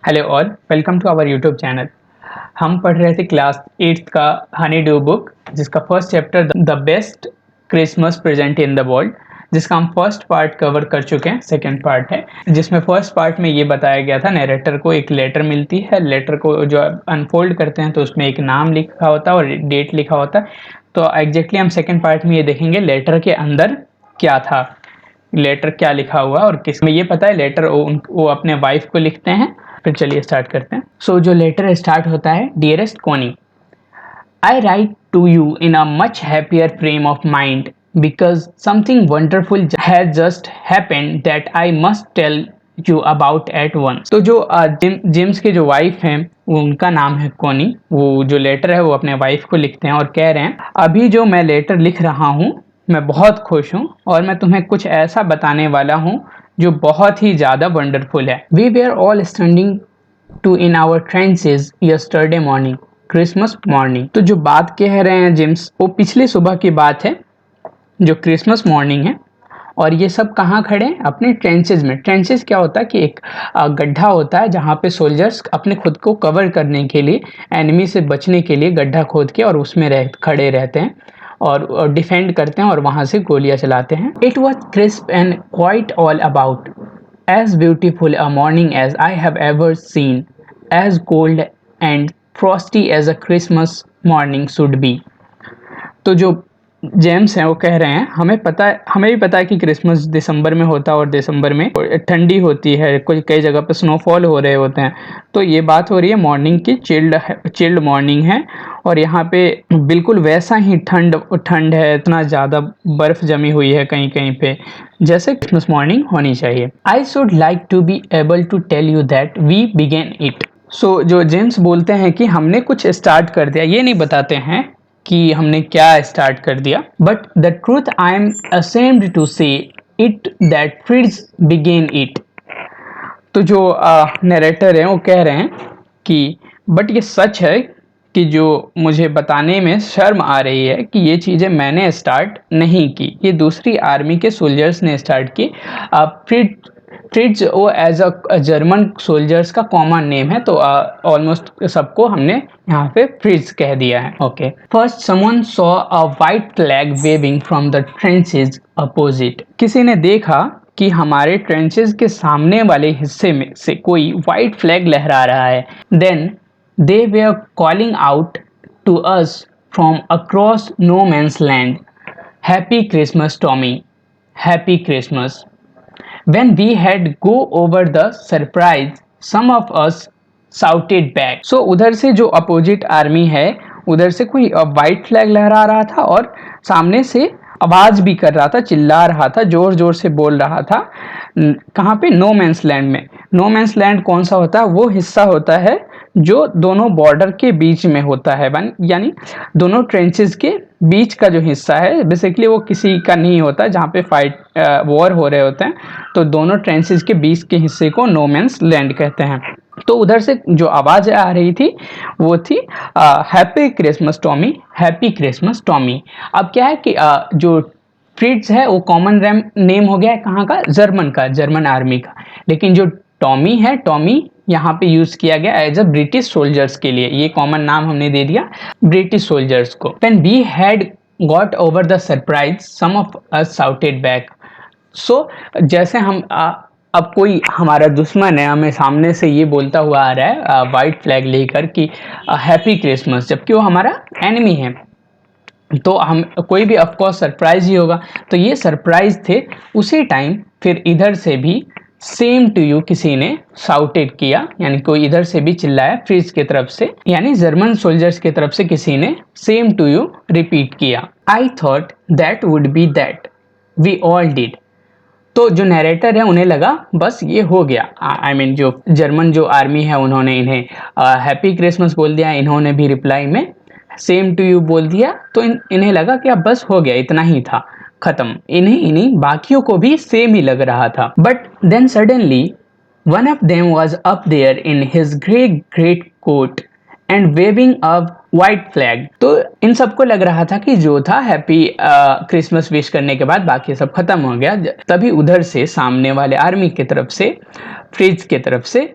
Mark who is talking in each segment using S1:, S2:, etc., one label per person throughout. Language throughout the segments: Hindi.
S1: Hello all, welcome to our YouTube channel. हम पढ़ रहे थे क्लास 8th का हनी ड्यू बुक, जिसका first chapter the best Christmas present in the world, जिसका हम फर्स्ट पार्ट कवर कर चुके हैं। सेकंड पार्ट है जिसमें फर्स्ट पार्ट में ये बताया गया था, नरेटर को एक लेटर मिलती है। लेटर को जो अनफोल्ड करते हैं तो उसमें एक नाम लिखा होता है और डेट लिखा होता है। तो एग्जैक्टली हम सेकेंड पार्ट में ये देखेंगे लेटर के अंदर क्या था, लेटर क्या लिखा हुआ और किस में। ये पता है लेटर वो अपने वाइफ को लिखते हैं। फिर चलिए स्टार्ट करते हैं। सो जो लेटर स्टार्ट होता है, dearest Connie, I write to you in a much happier frame of mind because something wonderful has just happened that I must tell you about at once. तो जो जिम्स के जो वाइफ हैं वो, उनका नाम है कोनी। वो जो लेटर है वो अपने वाइफ को लिखते हैं और कह रहे हैं, अभी जो मैं लेटर लिख रहा हूँ मैं बहुत खुश हूँ और मैं तुम्हें कुछ ऐसा बताने वाला हूँ जो बहुत ही ज़्यादा वंडरफुल है। We were all standing to in our trenches yesterday morning, Christmas morning. तो जो बात कह रहे हैं जिम्स, वो पिछली सुबह की बात है जो क्रिसमस मॉर्निंग है। और ये सब कहाँ खड़े हैं? अपने ट्रेंचेस में। ट्रेंचेस क्या होता है कि एक गड्ढा होता है जहाँ पे सोल्जर्स अपने खुद को कवर करने के लिए, एनिमी से बचने के लिए गड्ढा खोद के और उसमें खड़े रहते हैं और डिफेंड करते हैं और वहाँ से गोलियाँ चलाते हैं। It was crisp and quite all about as beautiful a morning as I have ever seen, as cold and frosty as a Christmas morning should be। तो जो जेम्स हैं वो कह रहे हैं, हमें भी पता है कि क्रिसमस दिसंबर में होता है और दिसंबर में ठंडी होती है, कई जगह पे स्नोफॉल हो रहे होते हैं। तो ये बात हो रही है मॉर्निंग की, चिल्ड मॉर्निंग है और यहाँ पे बिल्कुल वैसा ही ठंड है, इतना ज़्यादा बर्फ़ जमी हुई है कहीं कहीं पे, जैसे क्रिसमस मॉर्निंग होनी चाहिए। I should like to be able to tell you that we began it. सो जो जेम्स बोलते हैं कि हमने कुछ स्टार्ट कर दिया, ये नहीं बताते हैं कि हमने क्या स्टार्ट कर दिया। But the truth I am ashamed to say it that Fritz began it. तो जो नरेटर हैं वो कह रहे हैं कि बट ये सच है कि जो मुझे बताने में शर्म आ रही है कि ये चीज़ें मैंने स्टार्ट नहीं की, ये दूसरी आर्मी के सोल्जर्स ने स्टार्ट की। फ्रिट्ज वो एज अ जर्मन सोल्जर्स का कॉमन नेम है, तो ऑलमोस्ट सबको हमने यहाँ पे फ्रिट्ज कह दिया है। Okay, first someone saw a white flag waving from the trenches opposite. किसी ने देखा कि हमारे ट्रेंचेस के सामने वाले हिस्से में से कोई वाइट फ्लैग लहरा रहा है। Then they were calling out to us from across no man's land, happy Christmas Tommy, happy Christmas. When we had go over the surprise, some of us shouted back। So उधर से जो अपोजिट आर्मी है, उधर से कोई वाइट फ्लैग लहरा रहा था और सामने से आवाज भी कर रहा था, चिल्ला रहा था, जोर जोर से बोल रहा था। कहाँ पे? नो मैंस लैंड में। नो मैंस लैंड कौन सा होता है? वो हिस्सा होता है जो दोनों बॉर्डर के बीच में होता है, यानी दोनों ट्रेंचेस के बीच का जो हिस्सा है, बेसिकली वो किसी का नहीं होता जहाँ पे फाइट वॉर हो रहे होते हैं। तो दोनों ट्रेंचेस के बीच के हिस्से को नो मैंस लैंड कहते हैं। तो उधर से जो आवाज़ आ रही थी वो थी happy Christmas Tommy, happy Christmas Tommy. अब क्या है कि जो फ्रिट्ज है वो कॉमन नेम हो गया है कहाँ का? जर्मन का, जर्मन आर्मी का। लेकिन जो टॉमी है, टॉमी यहाँ पे यूज किया गया एज अ ब्रिटिश सोल्जर्स के लिए, ये कॉमन नाम हमने दे दिया ब्रिटिश सोल्जर्स को। When we had got over the surprise, some of us shouted back. So जैसे हम अब कोई हमारा दुश्मन है, हमें सामने से ये बोलता हुआ आ रहा है वाइट फ्लैग लेकर कि हैप्पी क्रिसमस, जबकि वो हमारा एनिमी है, तो हम कोई भी ऑफकोर्स सरप्राइज ही होगा। तो ये सरप्राइज थे। उसी टाइम फिर इधर से भी सेम टू यू किसी ने शाउटेड किया, यानी कोई इधर से भी चिल्लाया फ्रिज की तरफ से, यानी जर्मन सोल्जर्स की तरफ से किसी ने सेम टू यू रिपीट किया। I thought that would be that we all did. तो जो नरेटर है उन्हें लगा बस ये हो गया। I mean, जो जर्मन जो आर्मी है उन्होंने इन्हें हैप्पी क्रिसमस बोल दिया, इन्होंने भी रिप्लाई में सेम टू यू बोल दिया। तो इन्हें लगा कि अब बस हो गया, इतना ही था, खत्म। इन्हीं बाकियों को भी सेम ही लग रहा था। But then suddenly one of them was up there in his great coat and waving a white flag. तो इन सबको लग रहा था कि जो था हैप्पी क्रिसमस विश करने के बाद बाकी सब खत्म हो गया। तभी उधर से सामने वाले आर्मी की तरफ से, फ्रिज की तरफ से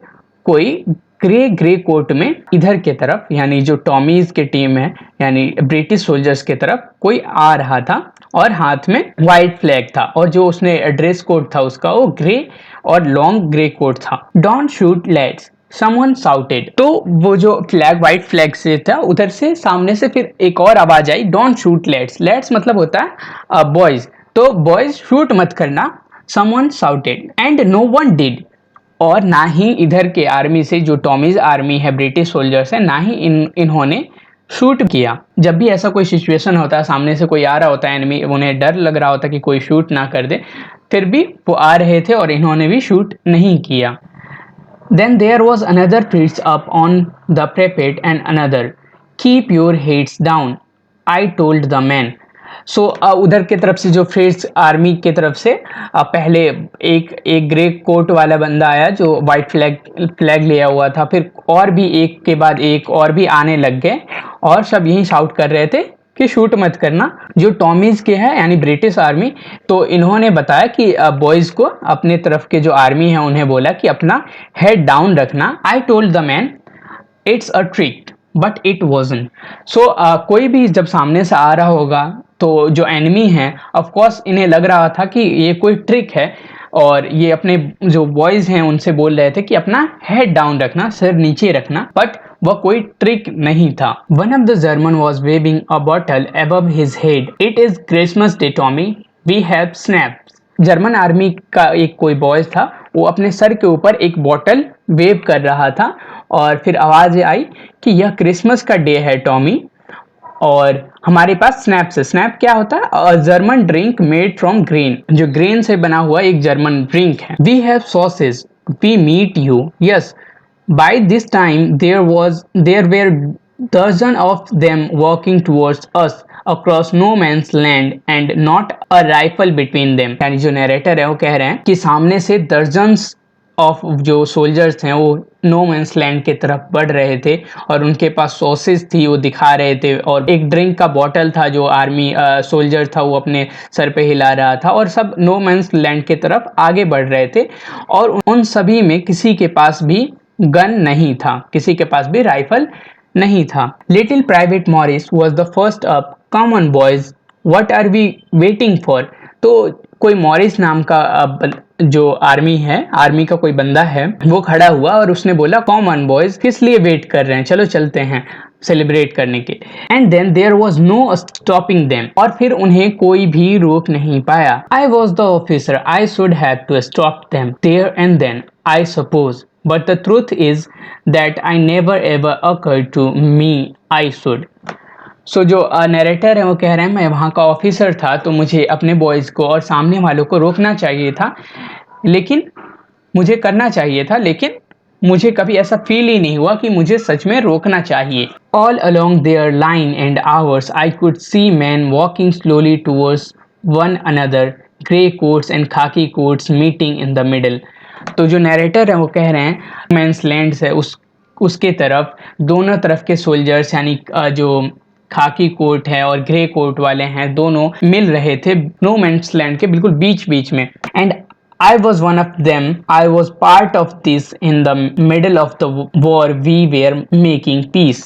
S1: कोई ग्रे कोट में इधर के तरफ, यानी जो टॉमीज की टीम है यानी ब्रिटिश सोल्जर्स के तरफ कोई आ रहा था और हाथ में व्हाइट फ्लैग था, और जो उसने ड्रेस कोड था उसका वो ग्रे और लॉन्ग ग्रे कोट था। Don't shoot let's someone shouted. तो वो जो फ्लैग व्हाइट फ्लैग से था उधर से सामने से फिर एक और आवाज आई, डोंट शूट लेट्स। लेट्स मतलब होता है बॉयज, तो बॉयज शूट मत करना। Someone shouted and no one did. और ना ही इधर के आर्मी से, जो टॉमीज आर्मी है ब्रिटिश सोल्जर्स है, ना ही इन्होंने शूट किया। जब भी ऐसा कोई सिचुएशन होता है, सामने से कोई आ रहा होता है एनिमी, उन्हें डर लग रहा होता है कि कोई शूट ना कर दे, फिर भी वो आ रहे थे और इन्होंने भी शूट नहीं किया। Then there was another preach up on the parapet and another, keep your heads down, I told the men. सो उधर की तरफ से जो फ्रेंच आर्मी की तरफ से पहले एक ग्रे कोट वाला बंदा आया जो वाइट फ्लैग लिया हुआ था, फिर और भी एक के बाद एक और भी आने लग गए और सब यही शाउट कर रहे थे कि शूट मत करना। जो टॉमीज के हैं यानी ब्रिटिश आर्मी, तो इन्होंने बताया कि बॉयज को, अपने तरफ के जो आर्मी है उन्हें बोला कि अपना हेड डाउन रखना। I told the man it's a trick but it wasn't. So कोई भी जब सामने से आ रहा होगा तो जो एनिमी है ऑफ कोर्स इन्हें लग रहा था कि ये कोई ट्रिक है, और ये अपने जो बॉयज हैं उनसे बोल रहे थे कि अपना हेड डाउन रखना, सिर नीचे रखना, बट वह कोई ट्रिक नहीं था। One of the German was waving a bottle above his head, it is Christmas day Tommy, we have schnapps. German army का एक कोई बॉयज था, वो अपने सर के ऊपर एक बॉटल वेव कर रहा था और फिर आवाज आई कि यह क्रिसमस का डे है टॉमी, और हमारे पास स्नैप्स है। स्नैप क्या होता है? German drink made from grain, जो ग्रेन से बना हुआ एक जर्मन ड्रिंक है। We have sausage, we meet you, yes. By this time there were dozen of them walking towards us across no man's land and not a rifle between them. यानी जो नरेटर है वो कह रहे हैं कि सामने से दर्जन्स ऑफ जो सोल्जर्स हैं वो नो मैंस लैंड की तरफ बढ़ रहे थे और उनके पास सॉसेज थी, वो दिखा रहे थे, और एक ड्रिंक का बॉटल था जो आर्मी सोल्जर था वो अपने सर पे हिला रहा था, और सब नो मैंस लैंड की तरफ आगे बढ़ रहे थे। और उन सभी में किसी के पास भी गन नहीं था, किसी के पास भी राइफल नहीं था। Little private Morris was the first up, come on boys what are we waiting for. तो कोई मॉरिस नाम का जो आर्मी का कोई बंदा है, वो खड़ा हुआ और उसने बोला कॉमन बॉयज, किस लिए वेट कर रहे हैं, चलो चलते हैं सेलिब्रेट करने के। And then there was no stopping them, और फिर उन्हें कोई भी रोक नहीं पाया। I was the officer, I should have to stop them there and then, I suppose, but the truth is that I never ever occurred to me I should. So जो नरेटर है वो कह रहे हैं मैं वहाँ का ऑफिसर था तो मुझे अपने बॉयज़ को और सामने वालों को रोकना चाहिए था, लेकिन मुझे करना चाहिए था, लेकिन मुझे कभी ऐसा फील ही नहीं हुआ कि मुझे सच में रोकना चाहिए। All along their line and hours I could see man walking slowly towards one another, grey coats and khaki coats meeting in the middle. तो जो नरेटर है वो कह रहे हैं मैंस लैंड है उसके तरफ दोनों तरफ के सोल्जर्स यानी जो खाकी कोट है और ग्रे कोट वाले हैं, दोनों मिल रहे थे नो मैंस लैंड के बिल्कुल बीच बीच में। And I was one of them. I was part of this. In the middle of the war, we were making peace.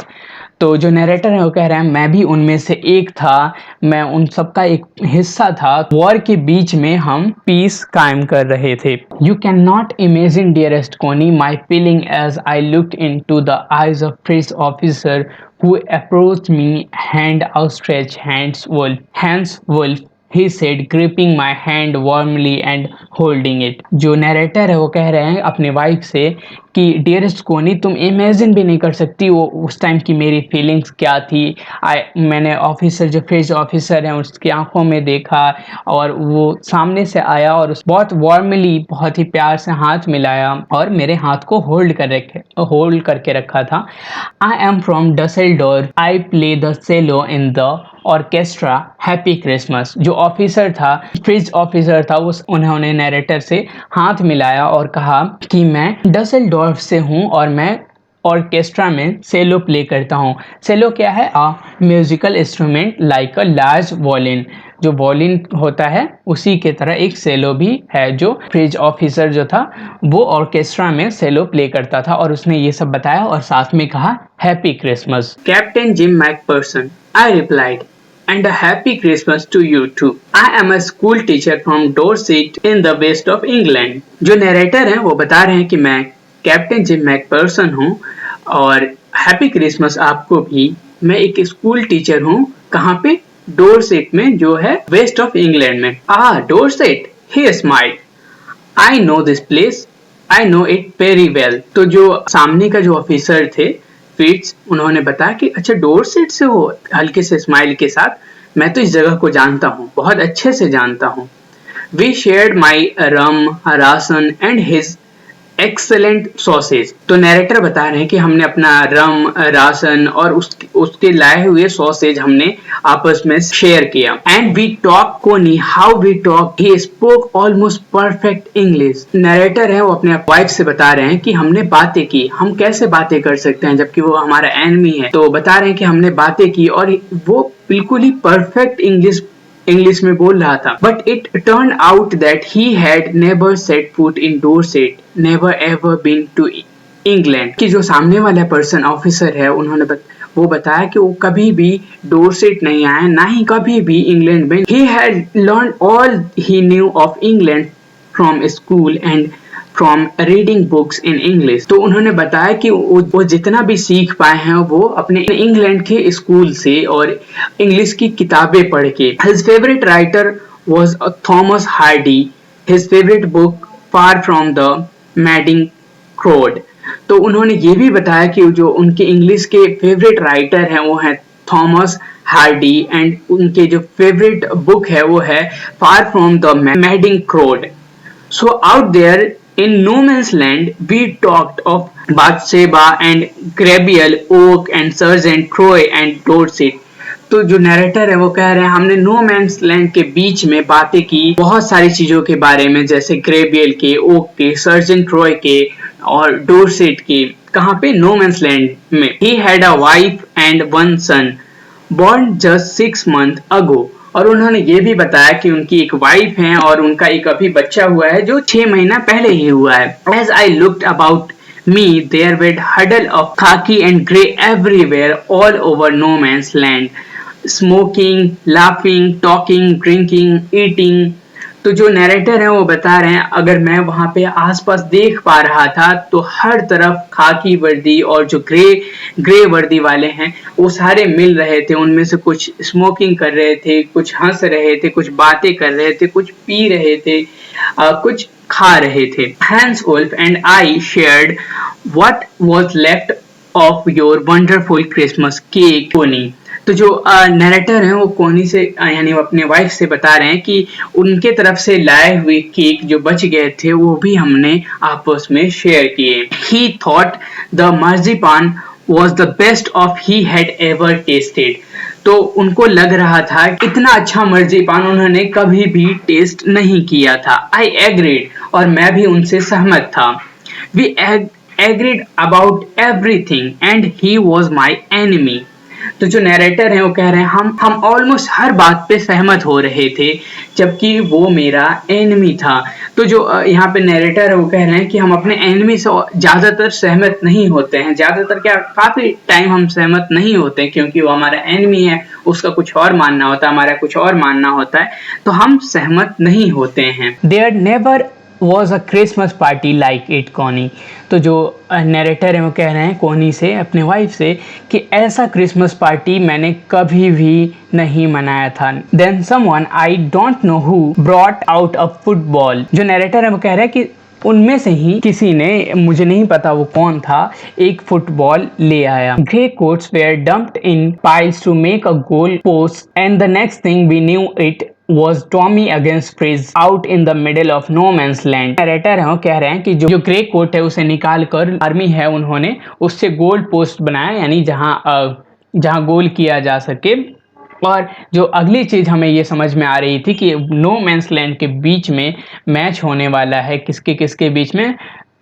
S1: तो जो नरेटर है वो कह रहे हैं मैं भी उनमें से एक था, मैं उन सबका एक हिस्सा था। वॉर के बीच में हम पीस कायम कर रहे थे। You can not imagine dearest Connie my feeling as I looked into the eyes of French officer who approached me, hand outstretched, hands wolf, he said, gripping my hand warmly and holding it. जो नरेटर है वो कह रहे हैं अपने वाइफ से कि डियरेस्ट कोनी तुम इमेजिन भी नहीं कर सकती वो उस टाइम की मेरी फीलिंग्स क्या थी। मैंने ऑफिसर जो फ्रेंच ऑफिसर हैं उसकी आंखों में देखा और वो सामने से आया और उस बहुत वार्मली बहुत ही प्यार से हाथ मिलाया और मेरे हाथ को होल्ड करके रखा था। I am from Dusseldorf, I play the cello in the orchestra, happy Christmas. जो ऑफिसर था, फ्रेंच ऑफिसर था, उन्होंने नरेटर से हाथ मिलाया और कहा कि मैं डसेल्डोर्फ से हूँ और मैं ऑर्केस्ट्रा में सेलो प्ले करता हूँ। सेलो क्या है? A musical instrument like a large violin जो वॉलिन होता है उसी के तरह एक सेलो भी है, जो फ्रिज ऑफिसर जो था वो ऑर्केस्ट्रा में सेलो प्ले करता था, और उसने ये सब बताया और साथ में कहा happy Christmas. Captain Jim McPherson, I replied, and a happy Christmas to you too. I am a school teacher from Dorset in the west of England. जो नरेटर हैं वो बता रहे हैं कि मैं कैप्टन जिम मैकपर्सन हूँ और हैप्पी क्रिसमस आपको भी। मैं एक स्कूल टीचर हूँ, कहाँ पे? डोरसेट में, जो है वेस्ट ऑफ इंग्लैंड में। Dorset, he smiled, I know this place, I know it very well. तो जो सामने का जो ऑफिसर थे फिट्स, उन्होंने बताया कि अच्छा डोरसेट से हो, हल्के से स्माइल के साथ, मैं तो इस जगह को जानता हूँ, बहुत अच्छे से जानता हूँ। We shared my rum, ration and his excellent sausage. तो नरेटर बता रहे हैं कि हमने अपना रम, राशन और उसके लाए हुए सॉसेज हमने आपस में शेयर किया। And we talk Connie, how we talk, he spoke almost perfect English. Narrator है वो अपने वाइफ से बता रहे हैं कि हमने बातें की। हम कैसे बातें कर सकते हैं जबकि वो हमारा एनिमी है? तो बता रहे हैं कि हमने बातें की और वो बिल्कुल ही परफेक्ट इंग्लिश में बोल रहा था। But it turn out that he had never set foot in Dorset, never ever been to England. कि जो सामने वाला पर्सन ऑफिसर है, वो बताया कि वो कभी भी डोरसेट नहीं आया, ना ही कभी भी इंग्लैंड में। He had learn all he new of England from school and from reading books in English. तो उन्होंने बताया कि वो जितना भी सीख पाए हैं वो अपने इंग्लैंड के स्कूल से और इंग्लिश की किताबें पढ़ के। His favourite writer was Thomas Hardy, his favourite book far from the madding crowd. तो उन्होंने ये भी बताया कि जो उनके इंग्लिश के फेवरेट राइटर हैं वो हैं थॉमस हार्डी, एंड उनके जो फेवरेट बुक है वो है far from the madding crowd. So out there in no man's land, we talked of Bathsheba and Gabriel, Oak and Sergeant Croy and Dorset. तो जो नरेटर है वो कह रहे हैं हमने नो मैंस लैंड के बीच में बातें की बहुत सारी चीजों के बारे में, जैसे ग्रेबियल के, ओक के, सर्जन ट्रॉय के और डोरसेट के। कहाँ पे? नो मैंस लैंड में। He had a wife and one son born just 6 months ago. और उन्होंने ये भी बताया कि उनकी एक वाइफ है और उनका एक अभी बच्चा हुआ है जो 6 महीना पहले ही हुआ है। As I looked about me, there were huddle of khaki and grey everywhere all over no man's land. Smoking, laughing, talking, drinking, eating. तो जो नरेटर है वो बता रहे हैं अगर मैं वहां पे आसपास देख पा रहा था तो हर तरफ खाकी वर्दी और जो ग्रे वर्दी वाले हैं वो सारे मिल रहे थे। उनमें से कुछ स्मोकिंग कर रहे थे, कुछ हंस रहे थे, कुछ बातें कर रहे थे, कुछ पी रहे थे, कुछ खा रहे थे। Hans Wolf and I shared what was left of your wonderful Christmas cake Connie. तो जो नरेटर हैं वो कोनी से यानी वो अपने वाइफ से बता रहे हैं कि उनके तरफ से लाए हुए केक जो बच गए थे वो भी हमने आपस में शेयर किए। He thought the marzipan was the best of he had ever tasted. तो उनको लग रहा था इतना अच्छा मर्जीपान उन्होंने कभी भी टेस्ट नहीं किया था। I agreed, और मैं भी उनसे सहमत था। We agreed about everything and he was my enemy. तो जो नरेटर है वो कह रहे हैं हम ऑलमोस्ट हर बात पे सहमत हो रहे थे जबकि वो मेरा एनिमी था। तो जो यहाँ पे नरेटर है वो कह रहे हैं कि हम अपने एनिमी से ज्यादातर सहमत नहीं होते हैं, ज्यादातर क्या काफी टाइम हम सहमत नहीं होते हैं क्योंकि वो हमारा एनिमी है, उसका कुछ और मानना होता है, हमारा कुछ और मानना होता है, तो हम सहमत नहीं होते हैं। There never was a Christmas party like it, Connie. तो जो नरेटर है वो कह रहे हैं कोनी से, अपने वाइफ से, कि ऐसा क्रिसमस पार्टी मैंने कभी भी नहीं मनाया था। Then someone I don't know who brought out a football. जो नरेटर है वो कह रहे हैं कि उनमें से ही किसी ने, मुझे नहीं पता वो कौन था, एक फुटबॉल ले आया। Grey coats were dumped in piles to make a goal post and the next thing we knew it was Tommy against Frizz out in the middle of no man's land. Narrator है वो कह रहे हैं कि जो ग्रे कोट है उसे निकाल कर आर्मी है उन्होंने उससे गोल पोस्ट बनाया, यानी जहां गोल किया जा सके। और जो अगली चीज हमें ये समझ में आ रही थी कि नो मैंस लैंड के बीच में मैच होने वाला है, किसके बीच में?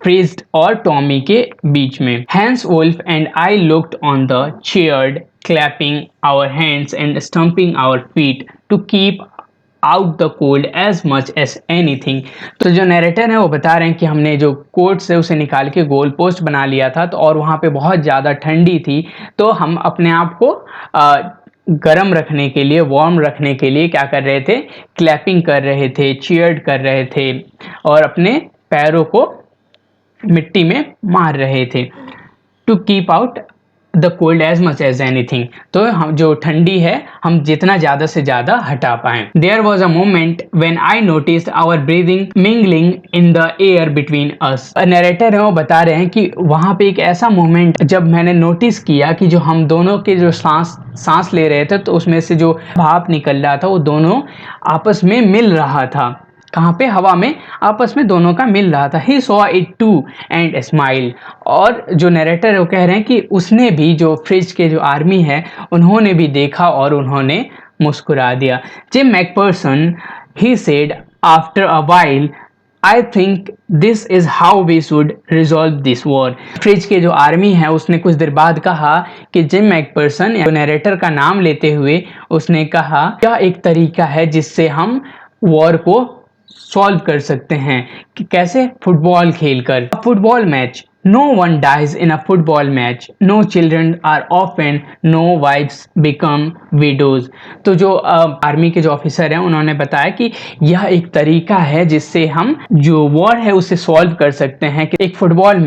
S1: फ्रिज और टॉमी के बीच में। Hans Wolf and I looked on the cheered, clapping our hands and stamping our feet to keep out the cold as much as anything। तो जो नरेटर है वो बता रहे हैं कि हमने जो कोट से उसे निकाल के गोल पोस्ट बना लिया था, तो और वहाँ पे बहुत ज़्यादा ठंडी थी, तो हम अपने आप को गर्म रखने के लिए, वार्म रखने के लिए क्या कर रहे थे, क्लैपिंग कर रहे थे, चीयर्ड कर रहे थे और अपने पैरों को मिट्टी में मार रहे थे। To keep out the cold as much as anything, तो हम जो ठंडी है हम जितना ज़्यादा से ज़्यादा हटा पाएं। There was a moment when I notice our breathing mingling in the air between us. Narrator है वो बता रहे हैं कि वहाँ पे एक ऐसा मोमेंट जब मैंने नोटिस किया कि जो हम दोनों के जो सांस ले रहे थे, तो उसमें से जो भाप निकल रहा था वो दोनों आपस में मिल रहा था। कहाँ पे? हवा में आपस में दोनों का मिल रहा था। He saw it too and smile. और जो नरेटर है वो कह रहे हैं कि उसने भी, जो फ्रिज के जो आर्मी है उन्होंने भी देखा और उन्होंने मुस्कुरा दिया। Jim McPherson he said after a while, I think this is how we should resolve this war. फ्रिज के जो आर्मी है उसने कुछ देर बाद कहा कि जिम मैकपर्सन, नरेटर का नाम लेते हुए उसने कहा, यह एक तरीका है जिससे हम वॉर को सॉल्व कर सकते हैं। कि कैसे? फुटबॉल खेलकर। Football match, no one dies in a football match, no children are orphan, no wifes become widows. तो जो आर्मी के जो ऑफिसर हैं उन्होंने बताया कि यह एक तरीका है जिससे हम जो वॉर है उसे सॉल्व कर सकते हैं। कि एक फुटबॉल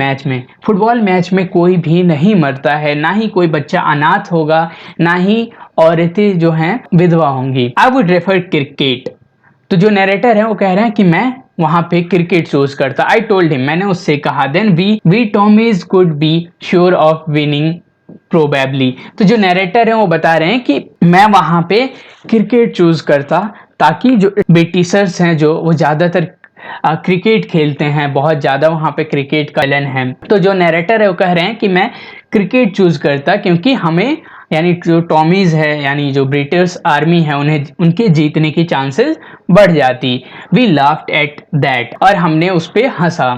S1: मैच में कोई भी नहीं मरता है, ना ही कोई बच्चा अनाथ होगा, ना ही औरतें जो हैं विधवा होंगी। I would refer cricket. तो जो नरेटर है वो कह रहे हैं कि मैं वहां पे क्रिकेट चूज करता। आई टोल्ड हिम, मैंने उससे कहा, then we Tommies could be sure of winning probably. तो जो नरेटर है वो बता रहे हैं कि मैं वहां पे क्रिकेट चूज करता ताकि जो ब्रिटिशर्स हैं जो वो ज्यादातर क्रिकेट खेलते हैं, बहुत ज़्यादा वहाँ पे क्रिकेट का चलन है। तो जो नरेटर है वो कह रहे हैं कि मैं क्रिकेट चूज़ करता क्योंकि हमें, यानी जो टॉमीज़ है यानी जो ब्रिटिश आर्मी है, उन्हें उनके जीतने की चांसेस बढ़ जाती। वी लाफ्ड एट दैट, और हमने उस पर हंसा,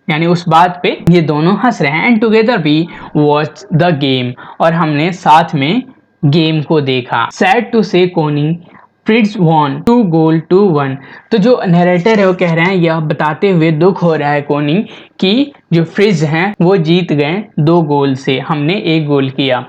S1: यानी उस बात पे ये दोनों हंस रहे हैं। And together we watch the game, और हमने साथ में गेम को देखा। सैड टू से कोनी फ्रिज वॉन 2-1। तो जो नरेटर है वो कह रहे हैं, यह बताते हुए दुख हो रहा है कोनी कि जो फ्रिज हैं वो जीत गए 2 गोल से, हमने 1 गोल किया।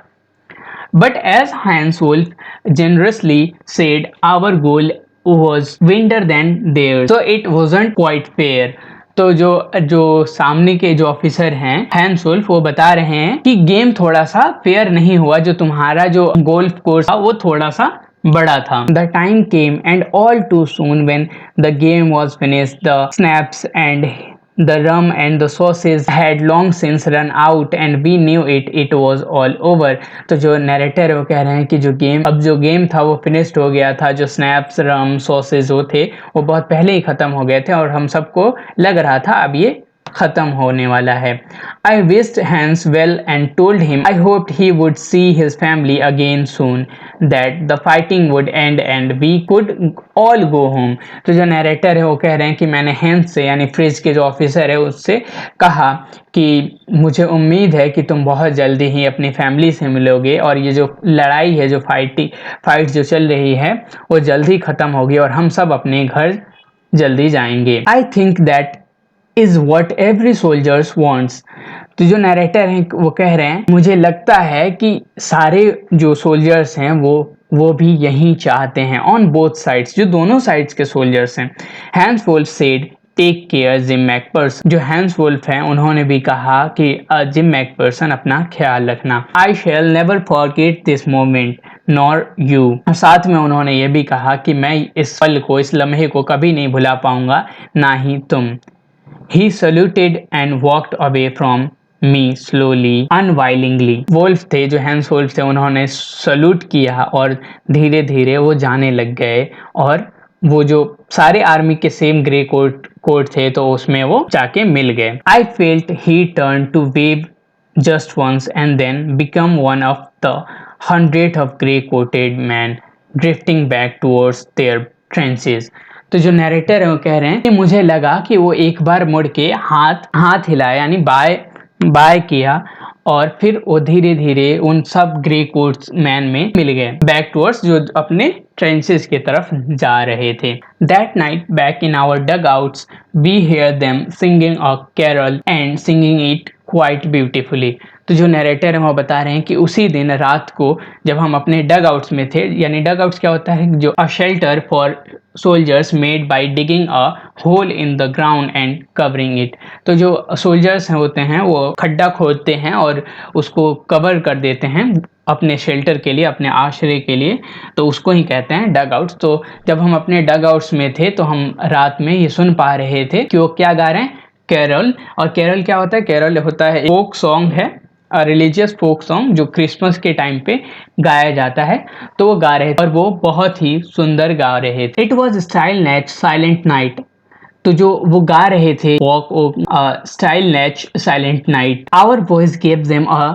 S1: But as Hans Wolf generously said, our goal was wider than theirs, so it wasn't quite fair। तो जो सामने के जो ऑफिसर हैं हैंस वुल्फ, वो बता रहे हैं कि गेम थोड़ा सा फेयर नहीं हुआ, जो तुम्हारा जो गोल्फ कोर्स था वो थोड़ा सा बड़ा था। The time came and all too soon when the game was finished, the snaps and the rum and the sauces had long since run out and we knew it was all over। तो जो नरेटर है वो कह रहे हैं कि जो गेम था वो फिनिश्ड हो गया था। जो स्नैप्स, रम, सॉसेज वो थे वो बहुत पहले ही ख़त्म हो गए थे और हम सबको लग रहा था अब ये ख़त्म होने वाला है। I wished Hans well and told him I hoped he would see his family again soon, that the fighting would end and we could all go home। तो जो नरेटर है वो कह रहे हैं कि मैंने हैंस से, यानी फ्रिज के जो ऑफिसर है उससे कहा कि मुझे उम्मीद है कि तुम बहुत जल्दी ही अपनी फैमिली से मिलोगे और ये जो लड़ाई है, जो फाइट जो चल रही है वो जल्दी ख़त्म होगी और हम सब अपने घर जल्दी जाएंगे। I think that is what every soldiers wants. तो जो नरेटर हैं वो कह रहे हैं, मुझे लगता है कि सारे जो सोल्जर्स हैं वो भी यही चाहते हैं। ऑन बोथ साइड्स, जो दोनों साइड्स के सोल्जर्स हैं। Hans Wolf said, take care Jim McPherson. जो हैंस वुल्फ हैं उन्होंने भी कहा कि जिम मैकपर्सन अपना ख्याल रखना। I shall never forget this moment nor you. साथ में उन्होंने ये भी कहा कि मैं इस पल को, इस लम्हे को कभी नहीं भुला पाऊंगा, ना ही तुम। He saluted and walked away from me slowly, unwillingly। Wolf थे, जो हैंस वोल्फ थे, उन्होंने सल्यूट किया और धीरे धीरे वो जाने लग गए। और वो जो सारे आर्मी के सेम ग्रे कोट थे तो उसमें वो जाके मिल गए। I felt he turned to wave just once and then become one of the hundred of grey coated men drifting back towards their trenches। तो जो नरेटर है वो कह रहे हैं कि मुझे लगा कि वो एक बार मुड़ के हाथ हिलाया, यानी बाय किया, और फिर वो धीरे धीरे उन सब ग्रे कोट्स मैन में मिल गए, बैक टूवर्ड्स जो अपने ट्रेंचेस की तरफ जा रहे थे। That night back in our dugouts we hear them singing a carol and singing it quite beautifully. तो जो नरेटर है वो बता रहे हैं कि उसी दिन रात को जब हम अपने डग आउट्स में थे, यानी डग आउट्स क्या होता है, जो a shelter for soldiers made by digging a hole in the ground and covering it. तो जो सोल्जर्स होते हैं वो खड्डा खोदते हैं और उसको कवर कर देते हैं अपने शेल्टर के लिए, अपने आश्रय के लिए, तो उसको ही कहते हैं डग आउट्स। तो जब हम अपने डग आउट्स में थे तो हम रात में ये सुन पा रहे थे कि वो क्या गा रहे हैं, कैरल। और कैरल क्या होता है, कैरल होता है फोक सॉन्ग है, रिलीजियस फोक सॉन्ग जो क्रिसमस के टाइम पे गाया जाता है। तो वो गा रहे थे और वो बहुत ही सुंदर गा रहे थे। It was Stille Nacht silent night. तो जो वो गा रहे थे walk of Stille Nacht silent night, our voice gave them a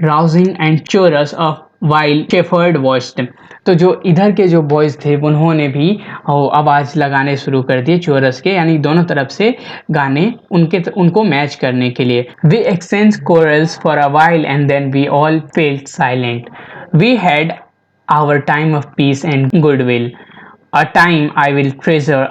S1: rousing and chorus of wild shepherd voiced. तो जो इधर के जो बॉयज थे उन्होंने भी आवाज लगाने शुरू कर दिए चोरस के, यानी दोनों तरफ से गाने उनको मैच करने के लिए। We exchange carols for a while and then we all felt silent. We had our time of peace and goodwill, a time I will treasure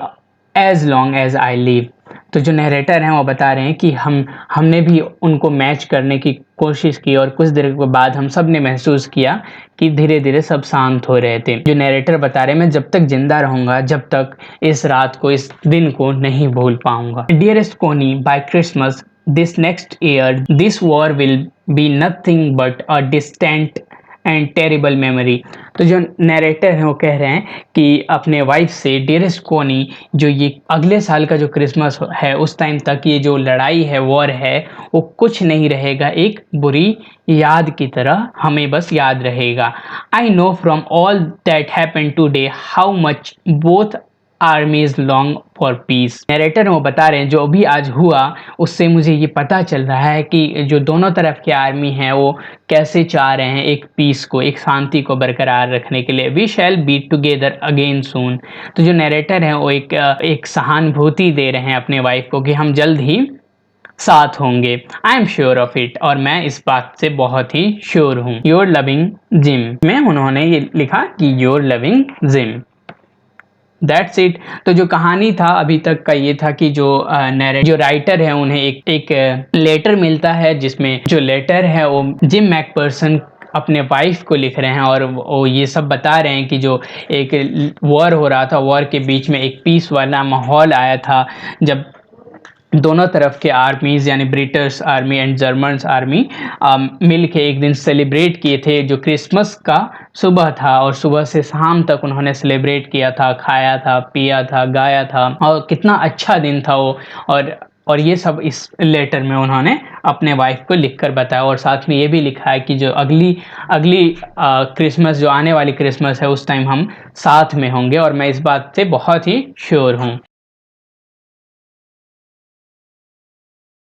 S1: as long as I live. तो जो नरेटर हैं वो बता रहे हैं कि हमने भी उनको मैच करने की कोशिश की और कुछ देर के बाद हम सब ने महसूस किया कि धीरे धीरे सब शांत हो रहे थे। जो नरेटर बता रहे हैं, मैं जब तक जिंदा रहूंगा, जब तक इस रात को, इस दिन को नहीं भूल पाऊंगा। Dearest Connie, by Christmas this next year this war will be nothing but a distant and terrible memory. तो जो नरेटर हैं वो कह रहे हैं कि अपने वाइफ से, डियरेस्ट कोनी, जो ये अगले साल का जो क्रिसमस है उस टाइम तक ये जो लड़ाई है, वॉर है, वो कुछ नहीं रहेगा, एक बुरी याद की तरह हमें बस याद रहेगा। I know from all that happen today how much both आर्मीज long for piece. Narrator वो बता रहे हैं जो भी आज हुआ उससे मुझे ये पता चल रहा है कि जो दोनों तरफ की आर्मी है वो कैसे चाह रहे हैं एक पीस को, एक शांति को बरकरार रखने के लिए। We shall be together again soon. तो जो नरेटर हैं वो एक सहानुभूति दे रहे हैं अपने वाइफ को कि हम जल्द ही साथ होंगे। I am sure of it, और मैं इस बात से बहुत ही श्योर हूँ। योर लविंग जिम में उन्होंने ये लिखा कि your loving gym. That's it. तो जो कहानी था अभी तक का ये था कि जो राइटर है उन्हें एक लेटर मिलता है, जिसमें जो लेटर है वो जिम मैकपर्सन अपने वाइफ को लिख रहे हैं और वो ये सब बता रहे हैं कि जो एक वॉर हो रहा था, वॉर के बीच में एक पीस वाला माहौल आया था जब दोनों तरफ के आर्मीज यानी British army and German army मिल के एक दिन सेलिब्रेट किए थे, जो क्रिसमस का सुबह था, और सुबह से शाम तक उन्होंने सेलिब्रेट किया था, खाया था, पिया था, गाया था, और कितना अच्छा दिन था वो। और ये सब इस लेटर में उन्होंने अपने वाइफ को लिखकर बताया, और साथ में ये भी लिखा है कि जो अगली अगली क्रिसमस, जो आने वाली क्रिसमस है, उस टाइम हम साथ में होंगे, और मैं इस बात से बहुत ही श्योर हूँ।